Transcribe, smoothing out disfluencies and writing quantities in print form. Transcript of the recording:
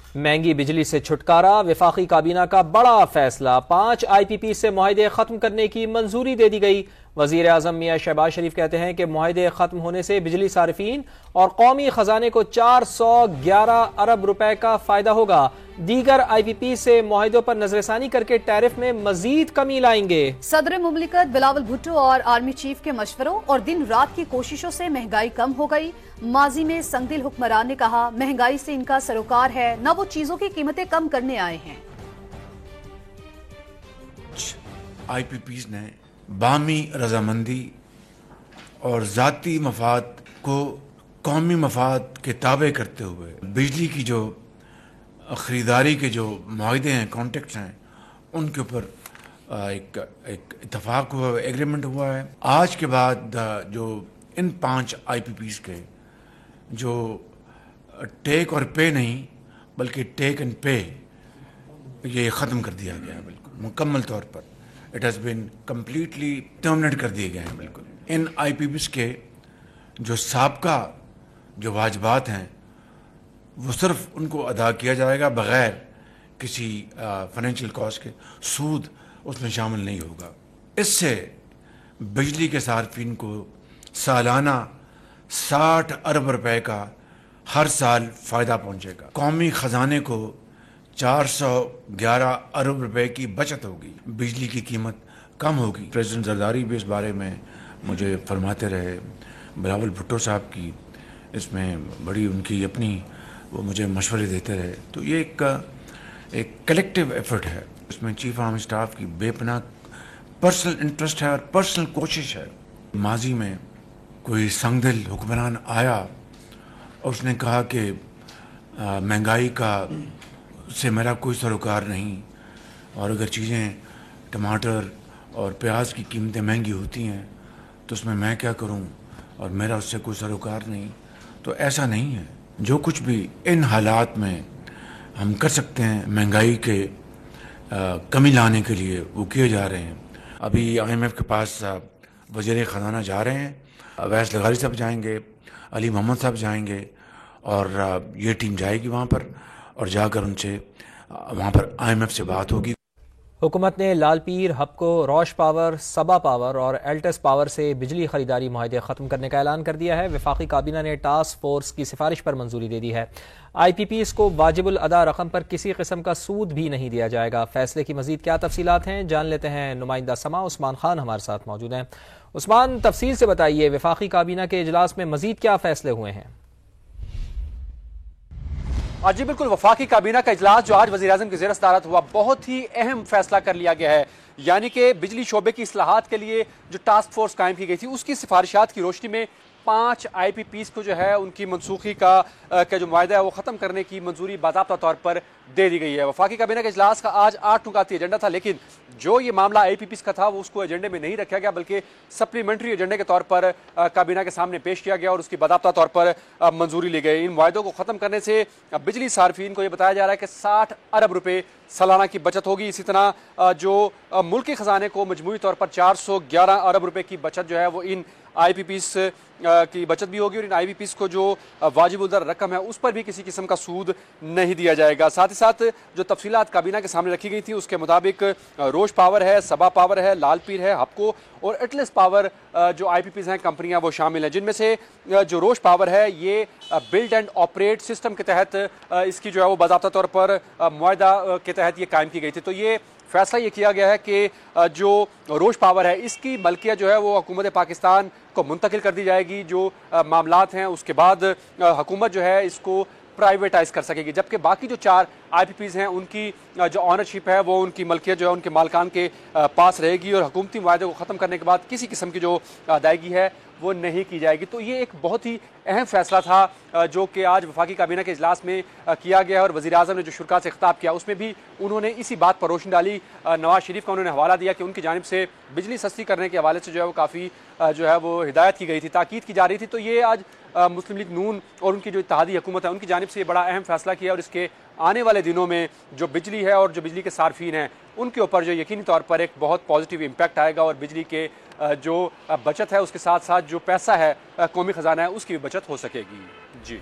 महंगी बिजली से छुटकारा, वफाकी काबीना का बड़ा फैसला। 5 IPP से मुआहदे खत्म करने की मंजूरी दे दी गई। वजीर आजम मियां शहबाज शरीफ कहते हैं कि मुआहदे खत्म होने से बिजली सार्फिन और कौमी खजाने को 411 अरब रुपए का फायदा होगा। दीगर IPP से मुआहदों पर नजरसानी करके टैरिफ में मजीद कमी लाएंगे। सदर मुमलिकत बिलावल भुट्टो और आर्मी चीफ के मशवरों और दिन रात की कोशिशों से महंगाई कम हो गई। माजी में संगदिल हुक्मरान ने कहा, महंगाई से इनका सरोकार है, न वो चीजों की कीमतें कम करने आए हैं। IPPs ने बामी रजामंदी और जाती मफाद को कौमी मफाद के ताबे करते हुए बिजली की जो खरीदारी के जो मुआहदे हैं, कॉन्ट्रैक्ट्स हैं, उनके ऊपर एक इत्तफाक हुआ, एग्रीमेंट हुआ है। आज के बाद जो इन 5 IPPs के जो टेक और पे नहीं बल्कि टेक एंड पे, ये ख़त्म कर दिया गया है बिल्कुल मुकम्मल तौर पर। It has been completely terminate कर दिए गए हैं बिल्कुल। इन IPPs के जो साबका जो वाजबात हैं वो सिर्फ उनको अदा किया जाएगा बग़ैर किसी फाइनेंशियल कॉस्ट के। सूद उसमें शामिल नहीं होगा। इससे बिजली के सार्फिन को सालाना 60 अरब रुपए का हर साल फ़ायदा पहुंचेगा। कौमी ख़जाने को 411 अरब रुपए की बचत होगी। बिजली की कीमत कम होगी। प्रेसिडेंट जरदारी भी इस बारे में मुझे फरमाते रहे, बिलावल भुट्टो साहब की इसमें बड़ी उनकी अपनी वो मुझे मशवरे देते रहे। तो ये एक कलेक्टिव एफर्ट है। इसमें चीफ आर्मी स्टाफ की बेपनाह पर्सनल इंटरेस्ट है और पर्सनल कोशिश है। माजी में कोई संगदिल हुक्मरान आया और उसने कहा कि महंगाई का से मेरा कोई सरोकार नहीं, और अगर चीज़ें टमाटर और प्याज की कीमतें महंगी होती हैं तो उसमें मैं क्या करूं और मेरा उससे कोई सरोकार नहीं। तो ऐसा नहीं है। जो कुछ भी इन हालात में हम कर सकते हैं महंगाई के कमी लाने के लिए वो किए जा रहे हैं। अभी IMF के पास वज़ीर ख़जाना जा रहे हैं, अवैस लगारी साहब जाएंगे, अली मोहम्मद साहब जाएंगे और ये टीम जाएगी वहाँ पर और जाकर उनसे वहाँ पर IMF से बात होगी। हुकूमत ने लाल पीर, हपको, रोश पावर, सबा पावर और एल्टस पावर से बिजली खरीदारी मुआहदे खत्म करने का ऐलान कर दिया है। वफाकी काबीना ने टास्क फोर्स की सिफारिश पर मंजूरी दे दी है। IPPs को वाजिबुल अदा रकम पर किसी किस्म का सूद भी नहीं दिया जाएगा। फैसले की मजीद क्या तफसीलात हैं, जान लेते हैं। नुमाइंदा समा उस्मान खान हमारे साथ मौजूद हैं। उस्मान, तफसील से बताइए, वफाकी काबीना के इजलास में मजीद क्या फैसले हुए हैं? जी बिल्कुल, वफाकी काबीना का इजलास जो आज वज़ीर आज़म की ज़ेर सदारत हुआ, बहुत ही अहम फैसला कर लिया गया है। यानी कि बिजली शोबे की इस्लाहात के लिए जो टास्क फोर्स कायम की गई थी उसकी सिफारिशात की रोशनी में 5 IPPs को जो है उनकी मनसूखी का जो मुआहदा है वो ख़त्म करने की मंजूरी बाज़ाब्ता तौर पर दे दी गई है। वफाकी काबीना के इजलास का आज 8 नुकाती एजेंडा था, लेकिन जो ये मामला IPPs का था वो उसको एजेंडे में नहीं रखा गया, बल्कि सप्लीमेंट्री एजेंडे के तौर पर काबीना के सामने पेश किया गया और उसकी बाज़ाब्ता तौर पर मंजूरी ली गई। इन मुआहदों को ख़त्म करने से बिजली सार्फिन को यह बताया जा रहा है कि 60 अरब रुपये सालाना की बचत होगी। इसी तरह जो मुल्क के ख़जाने को मजमूई तौर पर 411 अरब रुपये की बचत जो है वो इन IPPs की बचत भी होगी और इन IPPs को जो वाजिब दर रकम है उस पर भी किसी किस्म का सूद नहीं दिया जाएगा। साथ ही साथ जो तफसीलात काबीना के सामने रखी गई थी उसके मुताबिक रोश पावर है, सबा पावर है, लाल पीर है, हपको और एटलस पावर जो IPPs हैं कंपनियां वो शामिल हैं, जिनमें से जो रोश पावर है ये बिल्ड एंड ऑपरेट सिस्टम के तहत इसकी जो है वो बाज़ाब्ता तौर पर मुआहदा के तहत ये कायम की गई थी। तो ये फैसला ये किया गया है कि जो रोश पावर है इसकी मलकियत जो है वो हुकूमत पाकिस्तान को मुंतकिल कर दी जाएगी। जो मामलात हैं उसके बाद हुकूमत जो है इसको प्राइवेटाइज कर सकेगी, जबकि बाकी जो 4 IPPs हैं उनकी जो ऑनरशिप है वो उनकी मलकियत जो है उनके मालकान के पास रहेगी और हुकूमती मुआहदे को ख़त्म करने के बाद किसी किस्म की जो अदायगी है वो नहीं की जाएगी। तो ये एक बहुत ही अहम फैसला था जो कि आज वफाकी काबीना के इजलास में किया गया और वज़ीर आज़म ने जो शुरा से खिताब किया उसमें भी उन्होंने इसी बात पर रोशनी डाली। नवाज शरीफ का उन्होंने हवाला दिया कि उनकी जानिब से बिजली सस्ती करने के हवाले से जो है वो काफ़ी जो है वो हिदायत की गई थी, ताकीद की जा रही थी। तो ये आज मुस्लिम लीग नून और उनकी जो इत्तेहादी हुकूमत है उनकी जानिब से ये बड़ा अहम फैसला किया और इसके आने वाले दिनों में जो बिजली है और जो बिजली के सार्फिन हैं उनके ऊपर जो यकीनी तौर पर एक बहुत पॉजिटिव इम्पैक्ट आएगा और बिजली के जो बचत है उसके साथ साथ जो पैसा है कौमी ख़जाना है उसकी भी बचत हो सकेगी। जी।